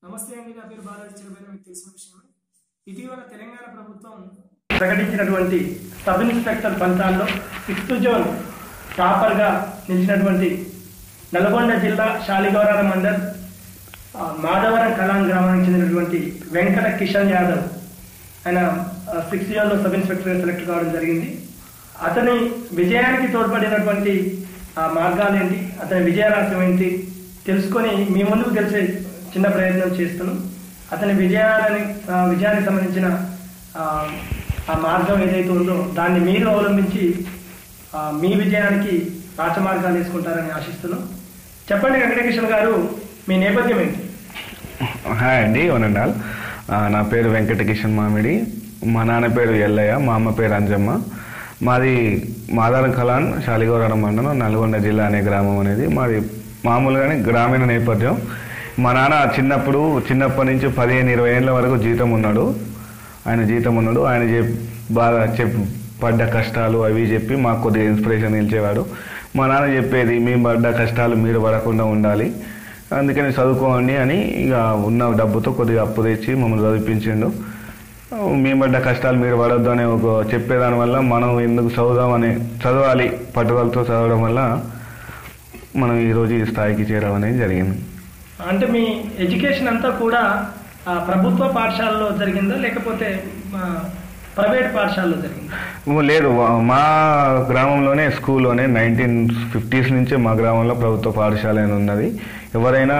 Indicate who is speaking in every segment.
Speaker 1: నమస్తే అండి, నా పేరు బాలాజీ చెరుపైన. మీకు తెలిసిన విషయమే, ఇటీవల తెలంగాణ ప్రభుత్వం ప్రకటించినటువంటి సబ్ ఇన్స్పెక్టర్ ఫలితాల్లో 6th జోన్ టాపర్గా నిలిచినటువంటి నల్గొండ జిల్లా శాలిగౌరారం మండల్ మాధవరం కలాన్ గ్రామానికి చెందినటువంటి వెంకట కిషన్ యాదవ్ ఆయన 6th జోన్లో సబ్ ఇన్స్పెక్టర్గా సెలెక్ట్ కావడం జరిగింది. అతని విజయానికి తోడ్పడినటువంటి మార్గాలు ఏంటి, అతని విజయరహస్యం ఏంటి తెలుసుకొని మీ ముందుకు తెలిసే చిన్న ప్రయత్నం చేస్తున్నాం. అతని విజయానికి సంబంధించిన ఆ మార్గం ఏదైతే ఉందో దాన్ని మీరు అవలంబించి మీ విజయానికి రాచమార్గాలు వేసుకుంటారని ఆశిస్తున్నాం. చెప్పండి వెంకటకిషన్ గారు, మీ నేపథ్యం ఏంటి?
Speaker 2: హాయ్ అండి, వనండాల్. నా పేరు వెంకటకిషన్ మామిడి. మా నాన్న పేరు ఎల్లయ్య, మా అమ్మ పేరు అంజమ్మ. మాది మాధవరం కలాన్ శాలిగౌరారం మండలం నల్గొండ జిల్లా అనే గ్రామం అనేది మాది. మామూలుగానే గ్రామీణ నేపథ్యం. మా నాన్న చిన్నప్పటి నుంచి 15-20 ఏళ్ళ వరకు జీతం ఉన్నాడు. ఆయన బాగా పడ్డ కష్టాలు అవి చెప్పి మాకు కొద్దిగా ఇన్స్పిరేషన్ ఇచ్చేవాడు. మా నాన్న చెప్పేది, మేము పడ్డ కష్టాలు మీరు పడకుండా ఉండాలి, అందుకని చదువుకోండి అని ఇక ఉన్న డబ్బుతో కొద్దిగా అప్పు తెచ్చి మమ్మల్ని చదివించిండు. మేము పడ్డ కష్టాలు మీరు పడొద్దు అనే ఒక చెప్పేదాని వల్ల మనం ఎందుకు చదవాలి పట్టుదలతో చదవడం వల్ల మనం ఈరోజు ఈ స్థాయికి చేరడం అనేది జరిగింది.
Speaker 1: అంటే మీ ఎడ్యుకేషన్ అంతా కూడా ప్రభుత్వ పాఠశాలలో జరిగిందా లేకపోతే ప్రైవేట్ పాఠశాలలో జరిగిందా?
Speaker 2: లేదు, మా గ్రామంలోనే స్కూల్లోనే 1950s నుంచే మా గ్రామంలో ప్రభుత్వ పాఠశాల ఉన్నది. ఎవరైనా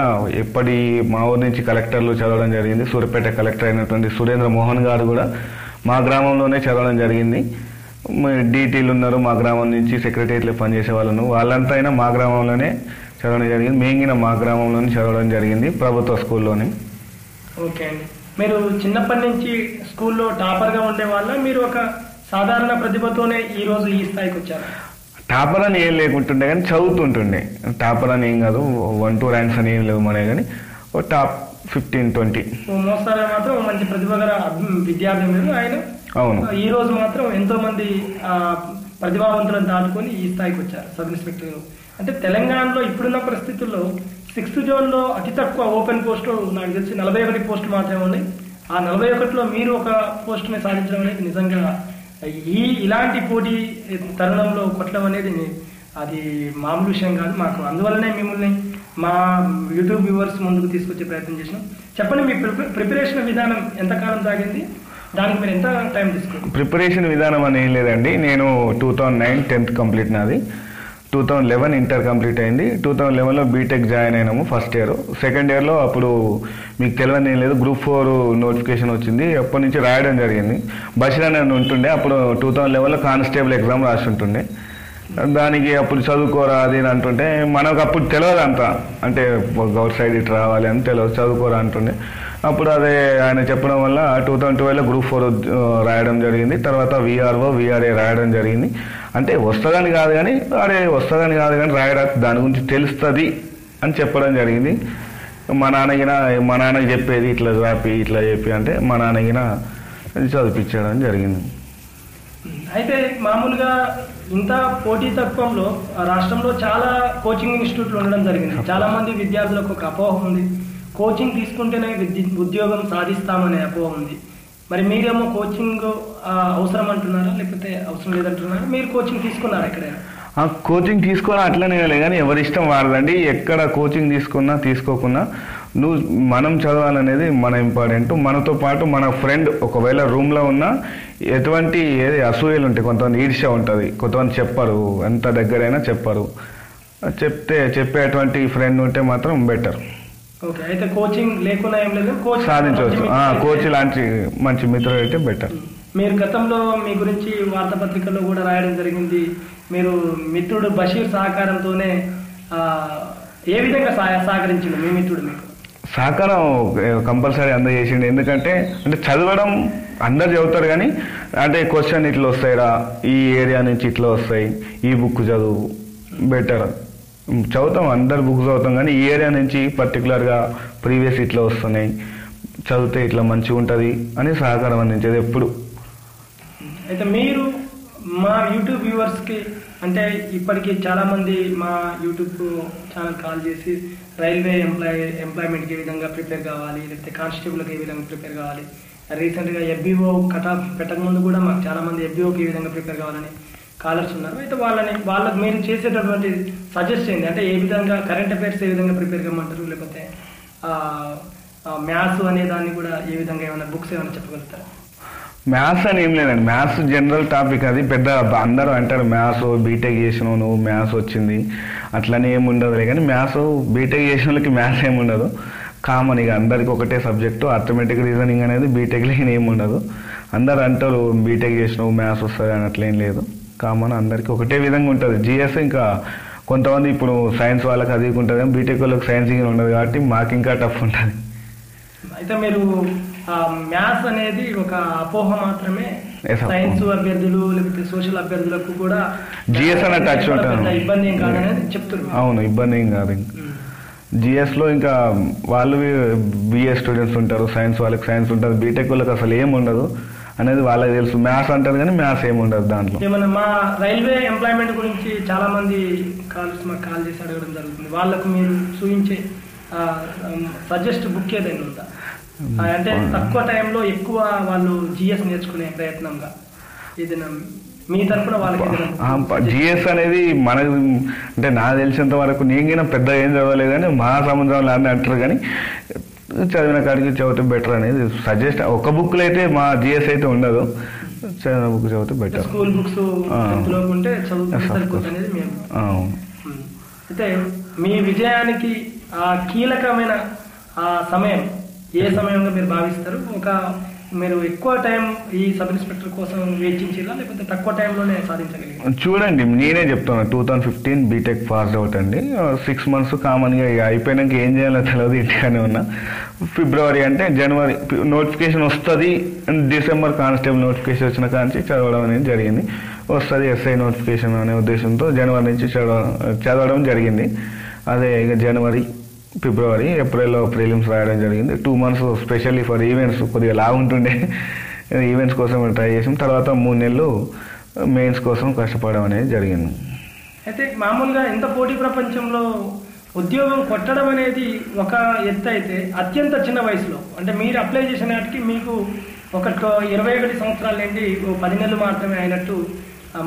Speaker 2: మా ఊరి నుంచి కలెక్టర్లు చదవడం జరిగింది. సూర్యాపేట కలెక్టర్ అయినటువంటి సురేంద్ర మోహన్ గారు కూడా మా గ్రామంలోనే చదవడం జరిగింది. డీటీలు ఉన్నారు మా గ్రామం నుంచి, సెక్రటరియట్లో పనిచేసే వాళ్ళంతా అయినా మా గ్రామంలోనే చదవడం జరిగింది. మేంగిన మా గ్రామంలోనే చదవడం జరిగింది, ప్రభుత్వ స్కూల్లోనే.
Speaker 1: ఓకే అండి, మీరు చిన్నప్పటి నుంచి స్కూల్లో టాపర్గా ఉండేవాళ్ళ, మీరు ఒక సాధారణ ప్రతిభతోనే ఈరోజు ఈ స్థాయికి వచ్చారు?
Speaker 2: టాపర్ అని ఏం లేకుంటుండే కానీ చదువుతుంటుండే. టాపర్ అని ఏం కాదు, 1-2 ర్యాంక్స్ అని ఏం లేవు మన కానీ టాప్ 15-20.
Speaker 1: మోస్తారా మాత్రం మంచి ప్రతిభ గల విద్యార్థి మీరు. ఆయన
Speaker 2: అవును,
Speaker 1: ఈ రోజు మాత్రం ఎంతో మంది ప్రతిభావంతులను దాటుకొని ఈ స్థాయికి వచ్చారు సబ్ ఇన్స్పెక్టర్. అంటే తెలంగాణలో ఇప్పుడున్న పరిస్థితుల్లో 6th జోన్లో అతి తక్కువ ఓపెన్ పోస్టు నాకు తెలిసి 41 పోస్టు మాత్రమే ఉన్నాయి. ఆ 41లో మీరు ఒక పోస్టుని సాధించడం అనేది నిజంగా ఇలాంటి పోటీ తరుణంలో కొట్టడం అనేది అది మామూలు విషయం కాదు మాకు. అందువల్లనే మిమ్మల్ని మా యూట్యూబ్ వ్యూవర్స్ ముందుకు తీసుకొచ్చే ప్రయత్నం చేసినాం. చెప్పండి, మీ ప్రిపరేషన్ విధానం ఎంతకాలం సాగింది, దానికి మీరు ఎంత టైం తీసుకున్నారు?
Speaker 2: ప్రిపరేషన్ విధానం అని ఏం లేదండి. నేను 2009 10th కంప్లీట్ నాది. 2011 ఇంటర్ కంప్లీట్ అయింది. 2011లో బీటెక్ జాయిన్ అయినాము ఫస్ట్ ఇయర్. సెకండ్ ఇయర్లో అప్పుడు మీకు తెలియని ఏం లేదు, Group 4 నోటిఫికేషన్ వచ్చింది. అప్పటి నుంచి రాయడం జరిగింది. బషీర్ అని ఉంటుండే, అప్పుడు 2011లో కానిస్టేబుల్ ఎగ్జామ్ రాసి ఉంటుండే. దానికి అప్పుడు చదువుకోరా అది అని అంటుంటే మనకు అప్పుడు తెలియదు అంతా, అంటే గౌట్ సైడ్ ఇటు రావాలి అని తెలియదు, చదువుకోరా అంటుండే. అప్పుడు అదే ఆయన చెప్పడం వల్ల 2012లో Group 4 రాయడం జరిగింది. తర్వాత VRO VRA రాయడం జరిగింది. అంటే వస్తుందని కాదు కానీ రాయడా దాని గురించి తెలుస్తుంది అని చెప్పడం జరిగింది. మా నాన్నకి చెప్పేది ఇట్లా చెప్పి అంటే మా నాన్నగిన చదివించడం జరిగింది.
Speaker 1: అయితే మామూలుగా ఇంత పోటీ తత్వంలో రాష్ట్రంలో చాలా కోచింగ్ ఇన్స్టిట్యూట్లు ఉండడం జరిగింది. చాలా మంది విద్యార్థులకు ఒక అపోహ ఉంది, కోచింగ్ తీసుకుంటేనే ఉద్యోగం సాధిస్తామనే అపోహ ఉంది. మరి మీరేమో కోచింగ్ అవసరం అంటున్నారా లేకపోతే అవసరం లేదంటున్నారా? మీరు కోచింగ్ తీసుకున్నారా ఎక్కడైనా?
Speaker 2: కోచింగ్ తీసుకున్నా అట్లనే లేదు కానీ ఎవరి ఇష్టం వాడదండి. ఎక్కడ కోచింగ్ తీసుకున్నా తీసుకోకున్నా మనం చదవాలనేది మన ఇంపార్టెంట్. మనతో పాటు మన ఫ్రెండ్ ఒకవేళ రూమ్లో ఉన్నా ఎటువంటి అసూయలు ఉంటాయి, కొంతమంది ఈర్ష్య ఉంటుంది, కొంతమంది చెప్పరు, ఎంత దగ్గరైనా చెప్పరు. చెప్పేటువంటి ఫ్రెండ్ ఉంటే మాత్రం బెటర్.
Speaker 1: ఓకే, అయితే కోచింగ్ లేకుండా ఏం లేదు,
Speaker 2: సాధించవచ్చు. కోచ్ లాంటి మంచి మిత్రుడు అయితే బెటర్.
Speaker 1: మీరు గతంలో మీ గురించి వార్తాపత్రికల్లో కూడా రాయడం జరిగింది. మీరు మిత్రుడు బషీర్ సహకారంతోనే ఏ విధంగా సహకరించిండు మీ మిత్రుడు? మీకు
Speaker 2: సహకారం కంపల్సరీ అందజేసిండు. ఎందుకంటే చదవడం అందరు చదువుతారు కానీ అంటే క్వశ్చన్ ఇట్లా వస్తాయిరా, ఈ ఏరియా నుంచి ఇట్లా వస్తాయి, ఈ బుక్ చదువు బెటర్. చదువుతాం, అందరు బుక్ చదువుతాం కానీ ఈ ఏరియా నుంచి పర్టికులర్గా ప్రీవియస్ ఇట్లా వస్తున్నాయి, చదివితే ఇట్లా మంచిగా ఉంటుంది అని సహకారం అందించేది ఎప్పుడు.
Speaker 1: అయితే మీరు మా యూట్యూబ్ వ్యూవర్స్కి అంటే ఇప్పటికీ చాలామంది మా యూట్యూబ్ ఛానల్ కాల్ చేసి రైల్వే ఎంప్లాయ్మెంట్కి ఏ విధంగా ప్రిపేర్ కావాలి, లేకపోతే కానిస్టేబుల్కి ఏ విధంగా ప్రిపేర్ కావాలి, రీసెంట్గా FBO కటాఫ్ పెట్టకముందు కూడా మాకు చాలామంది FBOకి ఏ విధంగా ప్రిపేర్ కావాలని కాలర్స్ ఉన్నారు. అయితే వాళ్ళకి మీరు చేసేటటువంటి సజెస్ట్ చేయండి. అంటే ఏ విధంగా కరెంట్ అఫైర్స్ ఏ విధంగా ప్రిపేర్ కమ్మంటారు, లేకపోతే మ్యాథ్స్ అనే దాన్ని కూడా ఏ విధంగా ఏమైనా బుక్స్ ఏమైనా చెప్పగలుగుతారా?
Speaker 2: మ్యాథ్స్ అని ఏం లేదండి, మ్యాథ్స్ జనరల్ టాపిక్, అది పెద్ద అందరూ అంటారు మ్యాథ్స్ బీటెక్ చేసినావు నువ్వు మ్యాథ్స్ వచ్చింది అట్లనే ఏమి ఉండదులే. కానీ మ్యాథ్స్ బీటెక్ చేసిన వాళ్ళకి మ్యాథ్స్ ఏమి ఉండదు, కామన్ ఇక అందరికి ఒకటే సబ్జెక్టు. అర్థమెటిక్ రీజనింగ్ అనేది బీటెక్లో ఏమి ఉండదు. అందరు అంటారు బీటెక్ చేసినావు మ్యాథ్స్ వస్తుంది అని అట్లేం లేదు, కామన్ అందరికి ఒకటే విధంగా ఉంటుంది. జిఎస్ ఇంకా కొంతమంది ఇప్పుడు సైన్స్ వాళ్ళకి అది ఉంటుంది, బీటెక్ వాళ్ళకి సైన్స్ ఉండదు కాబట్టి మాకు ఇంకా టఫ్ ఉంటుంది.
Speaker 1: అయితే మీరు మ్యాథ్స్ అనేది ఒక అపోహ మాత్రమే, సైన్స్ అభ్యర్థులు లేకపోతే సోషల్ అభ్యర్థులకు కూడా
Speaker 2: జిఎస్ అనే టచ్ ఉంటుంది,
Speaker 1: ఇబ్బంది ఏం కాదనేది చెప్తున్నారు.
Speaker 2: అవును, ఇబ్బంది ఏం కాదు. జిఎస్లో ఇంకా వాళ్ళు బిఏ స్టూడెంట్స్ ఉంటారు, సైన్స్ వాళ్ళకి సైన్స్ ఉంటుంది, బీటెక్ వాళ్ళకి అసలు ఏమి ఉండదు అనేది వాళ్ళకి తెలుసు. మ్యాథ్స్ అంటారు కానీ మ్యాథ్స్ ఏమి ఉండదు దాంట్లో.
Speaker 1: ఏమన్నా మా రైల్వే ఎంప్లాయ్మెంట్ గురించి చాలా మంది మాకు కాల్ చేసి అడగడం జరుగుతుంది. వాళ్ళకు మీరు చూపించే సజెస్ట్ బుక్ ఏదైనా ఉందా? అంటే తక్కువ టైంలో ఎక్కువ వాళ్ళు జిఎస్ నేర్చుకునే ప్రయత్నంగా ఏదైనా మీ తరఫున వాళ్ళకి
Speaker 2: జిఎస్ అనేది మనకు అంటే నాకు తెలిసినంత వరకు నేను పెద్ద ఏం చదవలేదు కానీ మహాసముద్రంలో అని అంటారు, కానీ చదివిన కాడికి చదివితే బెటర్ అనేది సజెస్ట్. ఒక బుక్లో అయితే మా జిఎస్ అయితే ఉండదు, చదివిన బుక్ చదివితే బెటర్.
Speaker 1: స్కూల్ బుక్స్ ఉంటే సరిపోతుంది. అయితే మీ విజయానికి కీలకమైన సమయం ఏ సమయంగా మీరు భావిస్తారు? మీరు ఎక్కువ టైం ఈ సబ్ ఇన్స్పెక్టర్ కోసం వేచించిలా లేకపోతే తక్కువ టైంలోనే సాధించగలిగారు?
Speaker 2: చూడండి, నేనే చెప్తాను 2015 బీటెక్ పాస్ అవుట్ అండి. 6 months కామన్గా అయిపోయినాక ఏం చేయాలో తెలియదు, ఇంటిగానే ఉన్నా. ఫిబ్రవరి అంటే జనవరి నోటిఫికేషన్ వస్తుంది, డిసెంబర్ కానిస్టేబుల్ నోటిఫికేషన్ వచ్చిన కాంచి చదవడం అనేది జరిగింది. వస్తుంది ఎస్ఐ నోటిఫికేషన్ అనే ఉద్దేశంతో జనవరి నుంచి చదవడం జరిగింది. అదే ఇక జనవరి, ఫిబ్రవరి, ఏప్రిల్లో ప్రిలిమ్స్ రాయడం జరిగింది. 2 months స్పెషల్లీ ఫర్ ఈవెంట్స్ కొద్దిగా లాగుంటుండే, ఈవెంట్స్ కోసం ట్రై చేసాం. తర్వాత 3 నెలలు మెయిన్స్ కోసం కష్టపడడం అనేది జరిగింది.
Speaker 1: అయితే మామూలుగా ఎంత పోటీ ప్రపంచంలో ఉద్యోగం కొట్టడం అనేది ఒక ఎత్తు అయితే, అత్యంత చిన్న వయసులో అంటే మీరు అప్లై చేసిన నాటికి మీకు ఒక 21 సంవత్సరాల నుండి 10 నెలలు మాత్రమే అయినట్టు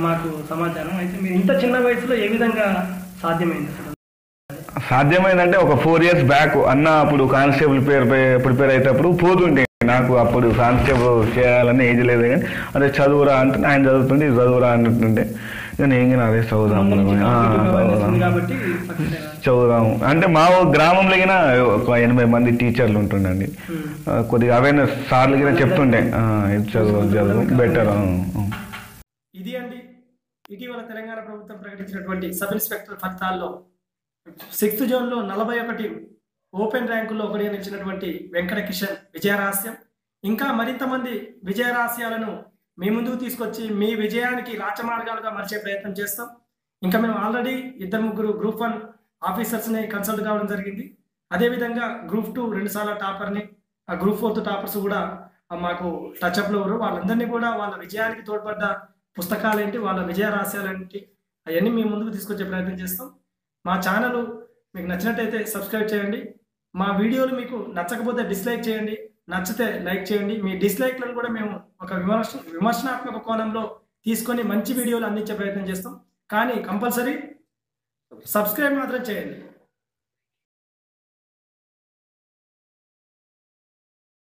Speaker 1: మాకు సమాచారం. అయితే మీరు ఇంత చిన్న వయసులో ఏ విధంగా సాధ్యమైంది?
Speaker 2: సాధ్యమైందంటే ఒక 4 years బ్యాక్ అన్న అప్పుడు కానిస్టేబుల్ ప్రిపేర్ అయ్యేటప్పుడు పోతుంటే నాకు అప్పుడు కానిస్టేబుల్ చేయాలని ఏజ్ లేదు, కానీ అదే చదువురా అంటే ఆయన చదువుతుంటే ఇది చదువురా అంటుంటే నేను అదే చదువుదాము అంటే మా గ్రామంలో ఒక 80 మంది టీచర్లు ఉంటుండండి, కొద్దిగా అవేర్నెస్ సార్లు గిన చెప్తుండే చదువు బెటర్.
Speaker 1: ఇది అండి ఇటీవల తెలంగాణ ప్రభుత్వం ప్రకటించినటువంటి సబ్ ఇన్స్పెక్టర్ ఫలితాల్లో 6th జోన్లో 41 ఓపెన్ ర్యాంకుల్లో ఒకటిగా నిలిచినటువంటి వెంకట కిషన్ విజయరహస్యం. ఇంకా మరింత మంది విజయరహస్యాలను మీ ముందుకు తీసుకొచ్చి మీ విజయానికి రాచమార్గాలుగా మరిచే ప్రయత్నం చేస్తాం. ఇంకా మేము ఆల్రెడీ 2-3 Group 1 ఆఫీసర్స్ని కన్సల్ట్ కావడం జరిగింది. అదేవిధంగా Group 2 2 సార్ల టాపర్ని, ఆ Group 4 టాపర్స్ కూడా మాకు టచ్అప్లో ఉన్నారు. వాళ్ళందరినీ కూడా వాళ్ళ విజయానికి తోడ్పడ్డ పుస్తకాలు ఏంటి, వాళ్ళ విజయ రహస్యాలు ఏంటి, అవన్నీ మీ ముందుకు తీసుకొచ్చే ప్రయత్నం చేస్తాం. మా ఛానల్ మీకు నచ్చినట్టయితే సబ్స్క్రైబ్ చేయండి. మా వీడియోలు మీకు నచ్చకపోతే డిస్లైక్ చేయండి, నచ్చితే లైక్ చేయండి. మీ డిస్లైక్లను కూడా మేము ఒక విమర్శనాత్మక కోణంలో తీసుకొని మంచి వీడియోలు అందించే ప్రయత్నం చేస్తాం. కానీ కంపల్సరీ సబ్స్క్రైబ్ మాత్రం చేయండి.